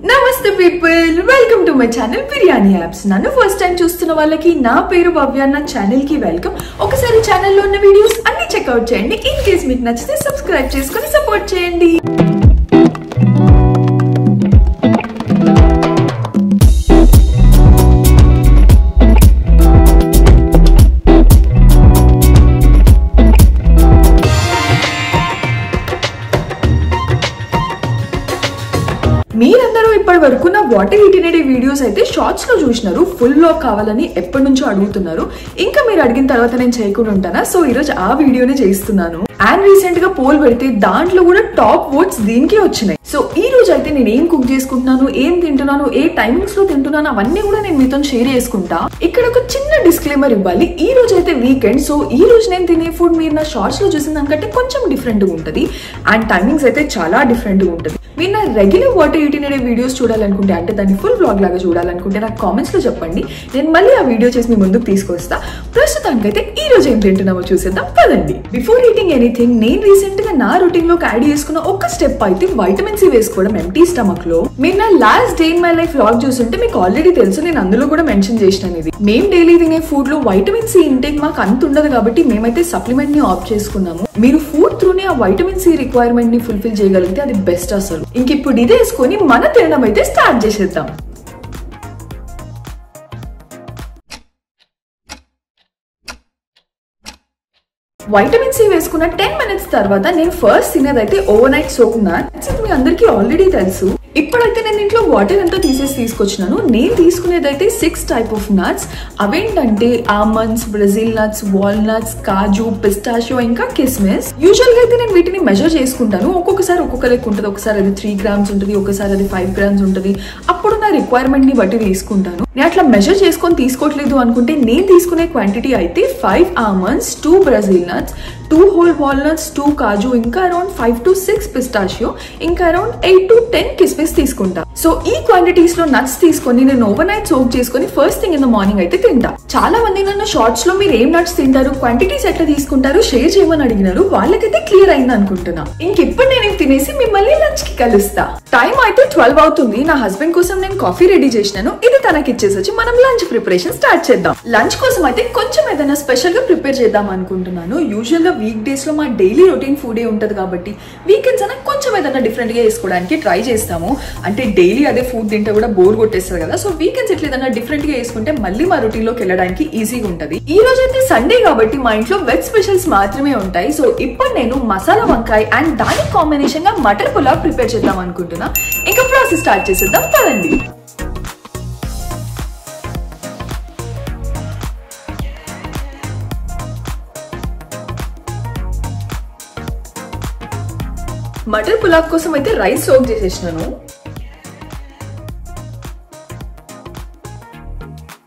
నమస్తే people, welcome to my channel biryani apps. నన్ను first time చూస్తున్న వాళ్ళకి నా పేరు భవ్య, నా ఛానల్ కి వెల్కమ్. ఒకసారి ఛానల్లో ఉన్న వీడియోస్ అన్ని చెక్అవుట్ చేయండి. ఇన్ కేస్ మీకు నచ్చితే సబ్స్క్రైబ్ చేసుకొని సపోర్ట్ చేయండి. మీరందరూ ఇప్పటి వరకు నా వాటర్ హీటినరీ వీడియోస్ అయితే షార్ట్స్ లో చూసినారు. ఫుల్ లో కావాలని ఎప్పటి నుంచో అడుగుతున్నారు. ఇంకా మీరు అడిగిన తర్వాత నేను చేయకుండా ఉంటానా? సో ఈ రోజు ఆ వీడియోనే చేస్తున్నాను. అండ్ రీసెంట్ గా పోల్ పెడితే దాంట్లో కూడా టాప్ ఓట్స్ దీనికి వచ్చినాయి. సో ఈ రోజు అయితే నేను ఏం కుక్ చేసుకుంటున్నాను, ఏం తింటున్నాను, ఏ టైమింగ్స్ లో తింటున్నాను, అవన్నీ కూడా నేను మీతో షేర్ చేసుకుంటా. ఇక్కడ ఒక చిన్న డిస్క్లైమర్ ఇవ్వాలి. ఈ రోజు అయితే వీకెండ్, సో ఈ రోజు నేను తినే ఫుడ్ మీరు నా షార్ట్స్ లో చూసిన దానికంటే కొంచెం డిఫరెంట్ గా ఉంటది. అండ్ టైమింగ్స్ అయితే చాలా డిఫరెంట్ గా ఉంటది. మీరు నా రెగ్యులర్ వాటర్ హీటినరీ వీడియోస్ చూడాలనుకుంటే, అంటే దాన్ని ఫుల్ బ్లాగ్ లాగా చూడాలనుకుంటే నాకు కామెంట్స్ లో చెప్పండి. నేను మళ్ళీ ఆ వీడియో చేసి మీ ముందుకు తీసుకొస్తా. ప్రస్తుతానికైతే ఈ రోజు ఏం తింటున్నామో చూసేద్దాం పదండి. బిఫోర్ ఈటింగ్ ఎనీథింగ్, నేను రీసెంట్ గా నా రొటీన్ లోకి యాడ్ చేసుకున్న ఒక స్టెప్ అయితే వైటమిన్ సి వేసుకోవడం ఎంటీ స్టమక్ లో. మీరు నా last day in my life vlog చూస్తుంటే మీకు ఆల్రెడీ తెలుసు, నేను అందులో కూడా మెన్షన్ చేసినాను ఇది. మేము డైలీ తినే ఫుడ్ లో వైటమిన్ సి ఇంటేక్ మాకు అంత ఉండదు కాబట్టి మేమైతే సప్లిమెంట్ ని ఆప్ట్ చేసుకున్నాము. మీరు ఫుడ్ త్రూనే ఆ వైటమిన్ సి రిక్వైర్మెంట్ ని ఫుల్ఫిల్ చేయగలిగితే అది బెస్ట్. అసలు ఇంక ఇప్పుడు ఇదే వేసుకొని మన తినడం అయితే స్టార్ట్ చేసేద్దాం. వైటమిన్ సి వేసుకున్న 10 minutes తర్వాత నేను ఫస్ట్ తినేదైతే ఓవర్ నైట్ సోక్ నట్స్. మీ అందరికీ ఆల్రెడీ తెలుసు. ఇప్పుడైతే నేను ఇంట్లో వాటర్ అంతా తీసుకొచ్చినాను. నేను తీసుకునేదైతే 6 type of nuts. అవేంటంటే ఆల్మండ్స్, బ్రెజిల్ నట్స్, వాల్నట్స్, కాజు, పిస్టాషియో, ఇంకా కిస్మిస్. యూజువల్ గా అయితే నేను వీటిని మెజర్ చేసుకుంటాను. ఒక్కొక్కసారి ఒక్కొక్క లెక్క ఉంటుంది. ఒకసారి అది 3 grams ఉంటుంది, ఒకసారి అది 5 grams ఉంటుంది. అప్పుడు నా రిక్వైర్మెంట్ ని బట్టి తీసుకుంటాను. నేను అట్లా మెజర్ చేసుకొని తీసుకోవట్లేదు అనుకుంటే నేను తీసుకునే క్వాంటిటీ అయితే 5 almonds, 2 Brazil nuts, 2 whole walnuts, 2 కాజు, ఇంకా అరౌండ్ 5 to 6 పిస్టాషియో, ఇంకా అరౌండ్ 8 to 10 కిస్మిస్ తీసుకుంటా. సో ఈ క్వాంటిటీస్ లో నట్స్ తీసుకొని నేను ఓవర్ నైట్ సోక్ చేసుకొని first thing in the morning అయితే తింటా. చాలా మంది నన్ను షార్ట్స్ లో మీరు ఏం నట్స్ తింటారు, క్వాంటిటీస్ ఎట్లా తీసుకుంటారు షేర్ చేయమని అడిగినారు. వాళ్ళకైతే క్లియర్ అయింది అనుకుంటున్నా. ఇంకిప్పుడు నేను తినేసి మిమ్మల్ని లంచ్ కి కలుస్తా. టైం అయితే 12 అవుతుంది. నా హస్బెండ్ కోసం నేను కాఫీ రెడీ చేసినాను. ఇది తనకి ఇచ్చేసొచ్చి మనం లంచ్ ప్రిపరేషన్ స్టార్ట్ చేద్దాం. లంచ్ కోసం అయితే కొంచెం ఏదైనా స్పెషల్ గా ప్రిపేర్ చేద్దాం అనుకుంటున్నాను. యూజువల్ గా వీక్ డేస్ లో మా డైలీ రొటీన్ ఫుడే ఉంటది కాబట్టి వీకెండ్స్ అయినా కొంచెం ఏదైనా డిఫరెంట్ గా వేసుకోవడానికి ట్రై చేస్తాము. అంటే డైలీ అదే ఫుడ్ తింటే కూడా బోర్ కొట్టేస్తారు కదా. సో వీకెండ్స్ ఎట్లా ఏదైనా డిఫరెంట్ గా వేసుకుంటే మళ్ళీ మా రొటీన్ లోకి వెళ్ళడానికి ఈజీగా ఉంటది. ఈ రోజు అయితే సండే కాబట్టి మా ఇంట్లో వెజ్ స్పెషల్స్ మాత్రమే ఉంటాయి. సో ఇప్పుడు నేను మసాలా వంకాయ అండ్ దానికి కాంబినేషన్ గా మటర్ పులావ్ ప్రిపేర్ చేద్దాం అనుకుంటున్నా. ఇంకా ప్రాసెస్ స్టార్ట్ చేసేద్దాం పదండి. మటర్ పులావ్ కోసం అయితే రైస్ సోక్ చేసేసినాను.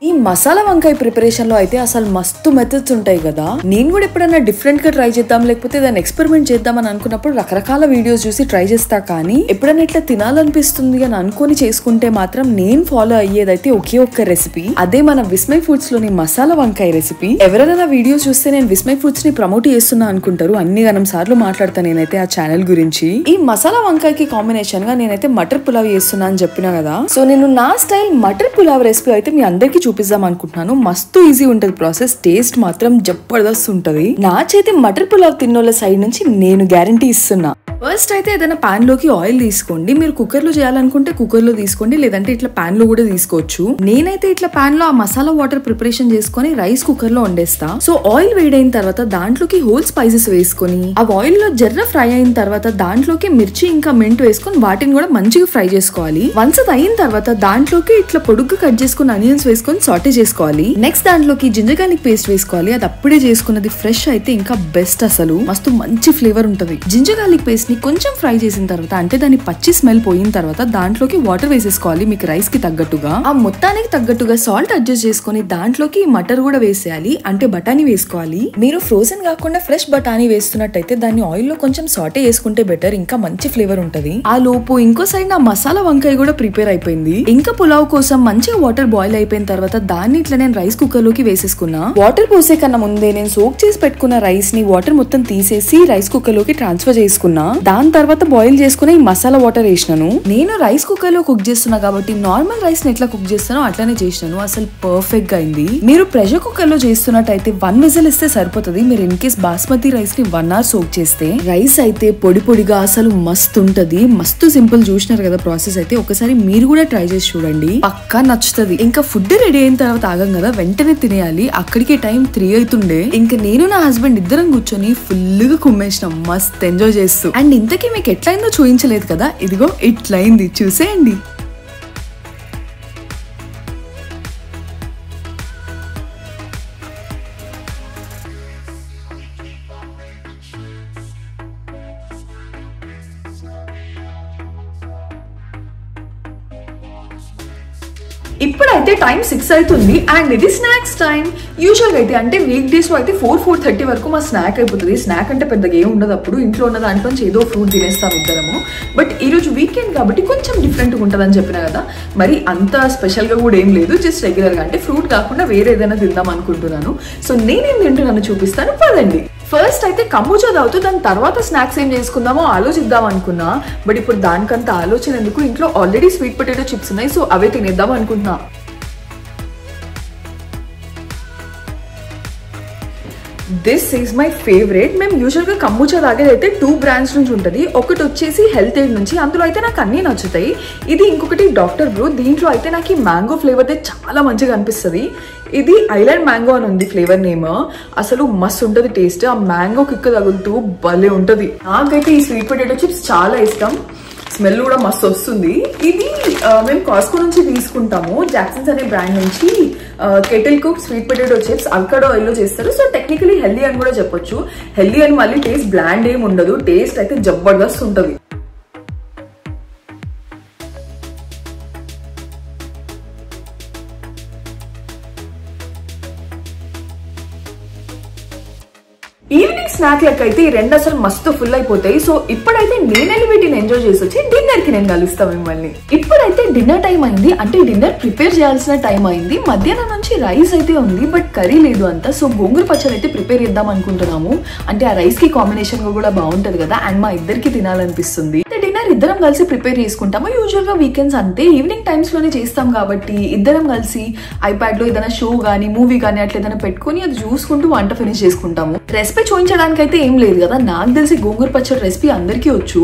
ఈ మసాలా వంకాయ ప్రిపరేషన్ లో అయితే అసలు మస్తు మెథడ్స్ ఉంటాయి కదా. నేను కూడా ఎప్పుడైనా డిఫరెంట్ గా ట్రై చేద్దాం, లేకపోతే దాన్ని ఎక్స్పెరిమెంట్ చేద్దాం అని అనుకున్నప్పుడు రకరకాల వీడియోస్ చూసి ట్రై చేస్తా. కానీ ఎప్పుడైనా ఇట్లా తినాలనిపిస్తుంది అని అనుకుని చేసుకుంటే మాత్రం నేను ఫాలో అయ్యేదైతే ఒకే ఒక్క రెసిపీ. అదే మన విస్మయ్ ఫుడ్స్ లోని మసాలా వంకాయ రెసిపీ. ఎవరైనా నా వీడియోస్ చూస్తే నేను విస్మయ్ ఫుడ్స్ ని ప్రమోట్ చేస్తున్నా అనుకుంటారు. అన్ని గనం సార్లు మాట్లాడతా నేనైతే ఆ ఛానల్ గురించి. ఈ మసాలా వంకాయకి కాంబినేషన్ గా నేనైతే మటర్ పులావ్ చేస్తున్నా అని చెప్పినా కదా. సో నేను నా స్టైల్ మటర్ పులావ్ రెసిపీ అయితే మీ అందరికి చూపిద్దాం అనుకుంటున్నాను. మస్తు ఈజీ ఉంటది ప్రాసెస్. టేస్ట్ మాత్రం జబర్దస్త్ ఉంటది. నా చేతి మటర్ పులావ్ తిన్నోళ్ళ సైడ్ నుంచి నేను గ్యారంటీ ఇస్తున్నా. ఫస్ట్ అయితే ఏదైనా పాన్ లోకి ఆయిల్ తీసుకోండి. మీరు కుక్కర్ లో చేయాలనుకుంటే కుక్కర్ లో తీసుకోండి, లేదంటే ఇట్లా పాన్ లో కూడా తీసుకోవచ్చు. నేనైతే ఇట్లా పాన్ లో ఆ మసాలా వాటర్ ప్రిపరేషన్ చేసుకొని రైస్ కుక్కర్ లో వండేస్తా. సో ఆయిల్ వేడైన తర్వాత దాంట్లోకి హోల్ స్పైసెస్ వేసుకొని ఆ ఆయిల్ లో జర్ర ఫ్రై అయిన తర్వాత దాంట్లోకి మిర్చి ఇంకా మెంట్ వేసుకొని వాటిని కూడా మంచిగా ఫ్రై చేసుకోవాలి. వన్స్ అది అయిన తర్వాత దాంట్లోకి ఇట్లా పొడుగ్గా కట్ చేసుకుని ఆనియన్స్ వేసుకొని సాటే చేసుకోవాలి. నెక్స్ట్ దాంట్లోకి జింజర్ గార్లిక్ పేస్ట్ వేసుకోవాలి. అది అప్పుడే చేసుకున్నది ఫ్రెష్ అయితే ఇంకా బెస్ట్. అసలు మస్తు మంచి ఫ్లేవర్ ఉంటది. జింజర్ గార్లిక్ పేస్ట్ ని కొంచెం ఫ్రై చేసిన తర్వాత, అంటే దాని పచ్చి స్మెల్ పోయిన తర్వాత దాంట్లోకి వాటర్ వేసేసుకోవాలి మీకు రైస్ కి తగ్గట్టుగా. ఆ మొత్తానికి తగ్గట్టుగా సాల్ట్ అడ్జస్ట్ చేసుకుని దాంట్లోకి మటర్ కూడా వేసేయాలి, అంటే బఠానీ వేసుకోవాలి. మీరు ఫ్రోజన్ కాకుండా ఫ్రెష్ బఠానీ వేస్తున్నట్టయితే దాన్ని ఆయిల్ లో కొంచెం సాటే వేసుకుంటే బెటర్, ఇంకా మంచి ఫ్లేవర్ ఉంటది. ఆ లోపు ఇంకో సైడ్ నా మసాలా వంకాయ కూడా ప్రిపేర్ అయిపోయింది. ఇంకా పులావ్ కోసం మంచిగా వాటర్ బాయిల్ అయిపోయిన తర్వాత దాన్ని ఇట్లా నేను రైస్ కుక్కర్ లోకి వేసేసుకున్నా. వాటర్ పోసే కన్నా ముందే నేను సోక్ చేసి పెట్టుకున్న రైస్ ని వాటర్ మొత్తం తీసేసి రైస్ కుక్కర్ లోకి ట్రాన్స్ఫర్ చేసుకున్నా. దాని తర్వాత బాయిల్ చేసుకుని మసాలా వాటర్ వేసినాను. నేను రైస్ కుక్కర్ లో కుక్ చేస్తున్నా కాబట్టి నార్మల్ రైస్ ని ఎట్లా కుక్ చేస్తానో అట్లానే చేసినాను. అసలు పర్ఫెక్ట్ గా అయింది. మీరు ప్రెషర్ కుక్కర్ లో చేస్తున్నట్టయితే 1 విజిల్ ఇస్తే సరిపోతుంది. మీరు ఇన్ కేస్ బాస్మతి రైస్ ని 1 అవర్ సోక్ చేస్తే రైస్ అయితే పొడి పొడిగా అసలు మస్తు ఉంటది. మస్తు సింపుల్. చూసినారు కదా ప్రాసెస్ అయితే. ఒకసారి మీరు కూడా ట్రై చేసి చూడండి, పక్కా నచ్చుతుంది. ఇంకా ఫుడ్ రెడీ అయిన తర్వాత ఆగం కదా, వెంటనే తినేయాలి. అక్కడికి టైం 3 అవుతుండే. ఇంకా నేను నా హస్బెండ్ ఇద్దరం కూర్చొని ఫుల్ గా కుమ్మేసినాం, మస్త్ ఎంజాయ్ చేస్తూ. అండ్ ఇంతకీ మీకు ఎట్లయిందో చూపించలేదు కదా, ఇదిగో ఇట్లయింది, చూసేయండి. ఇప్పుడైతే టైం 6 అవుతుంది అండ్ ఇది స్నాక్స్ టైం. యూజువల్గా అయితే అంటే వీక్ డేస్ లో అయితే 4-4:30 వరకు మా స్నాక్ అయిపోతుంది. స్నాక్ అంటే పెద్దగా ఏం ఉండదు. అప్పుడు ఇంట్లో ఉన్న దాంట్లోంచి ఏదో ఫ్రూట్ తినేస్తాం ఇద్దరము. బట్ ఈ రోజు వీకెండ్ కాబట్టి కొంచెం డిఫరెంట్గా ఉంటుంది అని చెప్పిన కదా, మరి అంత స్పెషల్ గా కూడా ఏం లేదు. జస్ట్ రెగ్యులర్ గా అంటే ఫ్రూట్ కాకుండా వేరే ఏదైనా తిందాం అనుకుంటున్నాను. సో నేనేం తింటున్నాను చూపిస్తాను, పదండి. ఫస్ట్ అయితే కంబూచా తాగుతూ దాని తర్వాత స్నాక్స్ ఏం చేసుకుందామో ఆలోచిద్దాం అనుకున్నా. బట్ ఇప్పుడు దానికంత ఆలోచన ఎందుకు, ఇంట్లో ఆల్రెడీ స్వీట్ పొటాటో చిప్స్ ఉన్నాయి, సో అవే తినేద్దాం అనుకుంటున్నా. This is my favourite. మేము యూజువల్గా కంబూచా తాగేది అయితే 2 బ్రాండ్స్ నుంచి ఉంటుంది. ఒకటి వచ్చేసి హెల్త్ ఎయిడ్ నుంచి, అందులో అయితే నాకు అన్నీ నచ్చుతాయి. ఇది ఇంకొకటి డాక్టర్ బ్రూ. దీంట్లో అయితే నాకు ఈ మ్యాంగో ఫ్లేవర్ అయితే చాలా మంచిగా అనిపిస్తుంది. ఇది ఐలాండ్ మ్యాంగో అని ఉంది ఫ్లేవర్ నేమ్. అసలు మస్తు ఉంటుంది టేస్ట్. ఆ మ్యాంగో కిక్ తగులుతూ భలే ఉంటుంది. నాకైతే ఈ స్వీట్ పొటాటో చిప్స్ చాలా ఇష్టం. స్మెల్ కూడా మస్తు వస్తుంది. ఇది మేము కాస్కో నుంచి తీసుకుంటాము, జాక్సన్స్ అనే బ్రాండ్ నుంచి. Kettle cook sweet potato chips avocado oil లో చేస్తారు. సో టెక్నికలీ హెల్దీ అని కూడా చెప్పొచ్చు. హెల్దీ అని మళ్ళీ టేస్ట్ బ్లాండ్ ఏమి ఉండదు, టేస్ట్ అయితే జబర్దస్త్ ఉంటుంది. ఈవినింగ్ స్నాక్ లెక్క అయితే ఈ రెండు అసలు మస్తు ఫుల్ అయిపోతాయి. సో ఇప్పుడైతే నేను వీటిని ఎంజాయ్ చేసి వచ్చి డిన్నర్ కి నేను కలుస్తా మిమ్మల్ని. ఇప్పుడైతే డిన్నర్ టైం అయింది, అంటే డిన్నర్ ప్రిపేర్ చేయాల్సిన టైం అయింది. మధ్యాహ్నం నుంచి రైస్ అయితే ఉంది, బట్ కర్రీ లేదు అంతా. సో గోంగూర పచ్చడి అయితే ప్రిపేర్ చేద్దాం అనుకుంటున్నాము. అంటే ఆ రైస్ కి కాంబినేషన్ గా కూడా బాగుంటది కదా, అండ్ మా ఇద్దరికి తినాలనిపిస్తుంది. డిన్నర్ ఇద్దరం కలిసి ప్రిపేర్ చేసుకుంటాము. యూజువల్ గా వీకెండ్స్ అంతే ఈవినింగ్ టైమ్స్ లోనే చేస్తాం కాబట్టి ఇద్దరం కలిసి ఐప్యాడ్ లో ఏదైనా షో గానీ మూవీ గానీ అట్లా ఏదైనా పెట్టుకుని అది చూసుకుంటూ వంట ఫినిష్ చేసుకుంటాము. రెసిపీ చూపించడానికి అయితే ఏం లేదు కదా. నాకు తెలిసి గోంగూర పచ్చడి రెసిపీ అందరికీ వచ్చు.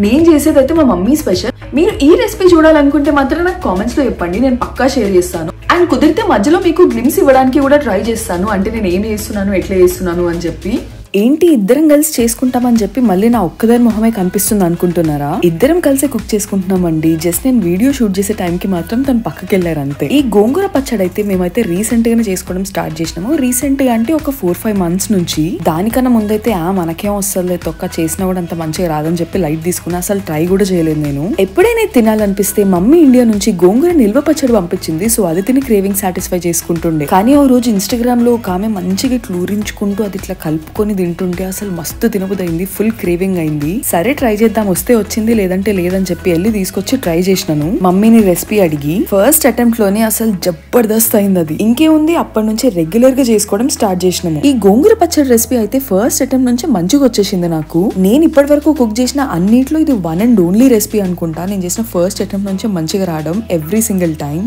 నేను చేసేది అయితే మా మమ్మీ స్పెషల్. మీరు ఈ రెసిపీ చూడాలనుకుంటే మాత్రం నాకు కామెంట్స్ లో చెప్పండి, నేను పక్కా షేర్ చేస్తాను. అండ్ కుదిరితే మధ్యలో మీకు గ్లిమ్స్ ఇవ్వడానికి కూడా ట్రై చేస్తాను, అంటే నేను ఏం చేస్తున్నాను ఎట్లా చేస్తున్నాను అని చెప్పి. ఏంటి ఇద్దరం కలిసి చేసుకుంటామని చెప్పి మళ్ళీ నా ఒక్కదాని మొహమే కనిపిస్తుంది అనుకుంటున్నారా? ఇద్దరం కలిసి కుక్ చేసుకుంటున్నామండి. జస్ట్ నేను వీడియో షూట్ చేసే టైంకి మాత్రం తను పక్కకి వెళ్ళారు అంతే. ఈ గోంగూర పచ్చడి అయితే మేమైతే రీసెంట్ గానే చేసుకోవడం స్టార్ట్ చేసినాము. రీసెంట్ గా అంటే ఒక 4-5 మంత్స్ నుంచి. దానికన్నా ముందైతే మనకేం వస్తుంది తొక్క చేసినా కూడా అంత మంచిగా రాదని చెప్పి లైట్ తీసుకున్నా, అసలు ట్రై కూడా చేయలేదు నేను. ఎప్పుడైనా తినాలనిపిస్తే మమ్మీ ఇండియా నుంచి గోంగూర నిల్వ పచ్చడి పంపించింది. సో అది తిని క్రేవింగ్ సాటిస్ఫై చేసుకుంటుండే. కానీ ఓ రోజు ఇన్స్టాగ్రామ్ లో ఒక ఆమె మంచిగా క్లూరించుకుంటూ అది ఇట్లా కలుపుకొని తింటుంటే అసలు మస్తు తినబుదైంది. ఫుల్ క్రేవింగ్ అయింది. సరే ట్రై చేద్దాం, వస్తే వచ్చింది లేదంటే లేదని చెప్పి వెళ్ళి తీసుకొచ్చి ట్రై చేసినాను. మమ్మీని రెసిపీ అడిగి ఫస్ట్ అటెంప్ట్ లోనే అసలు జబర్దస్త్ అయింది అది. ఇంకేముంది అప్పటి నుంచి రెగ్యులర్ గా చేసుకోవడం స్టార్ట్ చేసినాము. ఈ గోంగూర పచ్చడి రెసిపీ అయితే ఫస్ట్ అటెంప్ట్ నుంచి మంచిగా వచ్చేసింది నాకు. నేను ఇప్పటి వరకు కుక్ చేసిన అన్నిట్లో ఇది వన్ అండ్ ఓన్లీ రెసిపీ అనుకుంటా. నేను చేసిన ఫస్ట్ అటెంప్ట్ నుంచి మంచిగా రావడం ఎవ్రీ సింగిల్ టైం.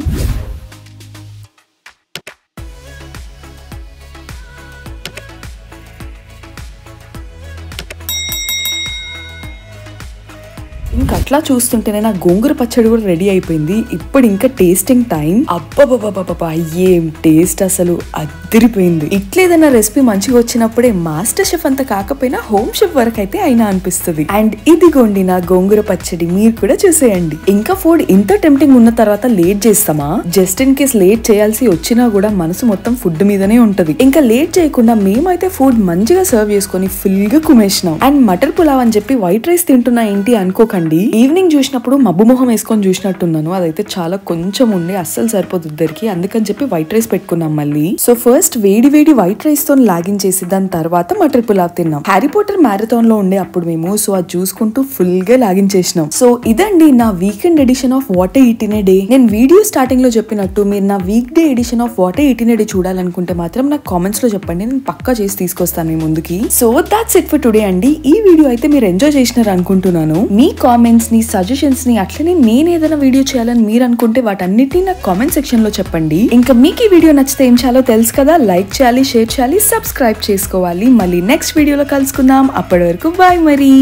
ఇంకా అట్లా చూస్తుంటేనే నా గోంగూర పచ్చడి కూడా రెడీ అయిపోయింది. ఇప్పుడు ఇంకా టేస్టింగ్ టైం. అబ్బబ్బబ్బబ్బబ్బా ఏం టేస్ట్, అసలు అదిరిపోయింది. ఇట్లేదన్నా రెసిపీ మంచిగా వచ్చినప్పుడే మాస్టర్ షెఫ్ అంతా కాకపోయినా హోమ్ షెఫ్ వరకు అయితే అయినా అనిపిస్తుంది. అండ్ ఇదిగోండి నా గోంగూర పచ్చడి, మీరు కూడా చూసేయండి. ఇంకా ఫుడ్ ఇంత టెంప్టింగ్ ఉన్న తర్వాత లేట్ చేస్తామా? జస్ట్ ఇన్ కేస్ లేట్ చేయాల్సి వచ్చినా కూడా మనసు మొత్తం ఫుడ్ మీదనే ఉంటది. ఇంకా లేట్ చేయకుండా మేమైతే ఫుడ్ మంచిగా సర్వ్ చేసుకుని ఫుల్ గా కుమేసినాం. అండ్ మటర్ పులావ్ అని చెప్పి వైట్ రైస్ తింటున్నా ఏంటి అనుకోకండి. ఈవినింగ్ చూసినప్పుడు మబ్బు మొహం వేసుకొని చూసినట్టున్నాను. అదైతే చాలా కొంచెం ఉండి అస్సలు సరిపోదు ఇద్దరికి, అందుకని చెప్పి వైట్ రైస్ పెట్టుకున్నాం మళ్ళీ. సో ఫస్ట్ వేడి వేడి వైట్ రైస్ తో లాగించేసి దాని తర్వాత మటర్ పులావ్ తిన్నాం. హ్యారీ పాటర్ మ్యారథాన్ లో ఉండే అప్పుడు మేము, సో అది చూసుకుంటూ ఫుల్ గా లాగించేసినాం. సో ఇదండి నా weekend edition of what I eat in a day. నేను వీడియో స్టార్టింగ్ లో చెప్పినట్టు మీరు నా weekday edition of what I eat in a day చూడాలనుకుంటే మాత్రం నాకు కామెంట్స్ లో చెప్పండి, నేను పక్కా చేసి తీసుకొస్తాను మీ ముందుకి. So that's it for today అండి. ఈ వీడియో అయితే మీరు ఎంజాయ్ చేసినారు అనుకుంటున్నాను. మీ కామెంట్స్ ని, సజెషన్స్ ని, అట్లనే నేను ఏదైనా వీడియో చేయాలని మీరు అనుకుంటే వాటన్నిటిని నాకు కామెంట్ సెక్షన్ లో చెప్పండి. ఇంకా మీకు ఈ వీడియో నచ్చితే ఏం చేయాలో తెలుసు కదా, లైక్ చేయాలి, షేర్ చేయాలి, సబ్స్క్రైబ్ చేసుకోవాలి. మళ్ళీ నెక్స్ట్ వీడియోలో కలుసుకుందాం. అప్పటి వరకు బాయ్ మరి.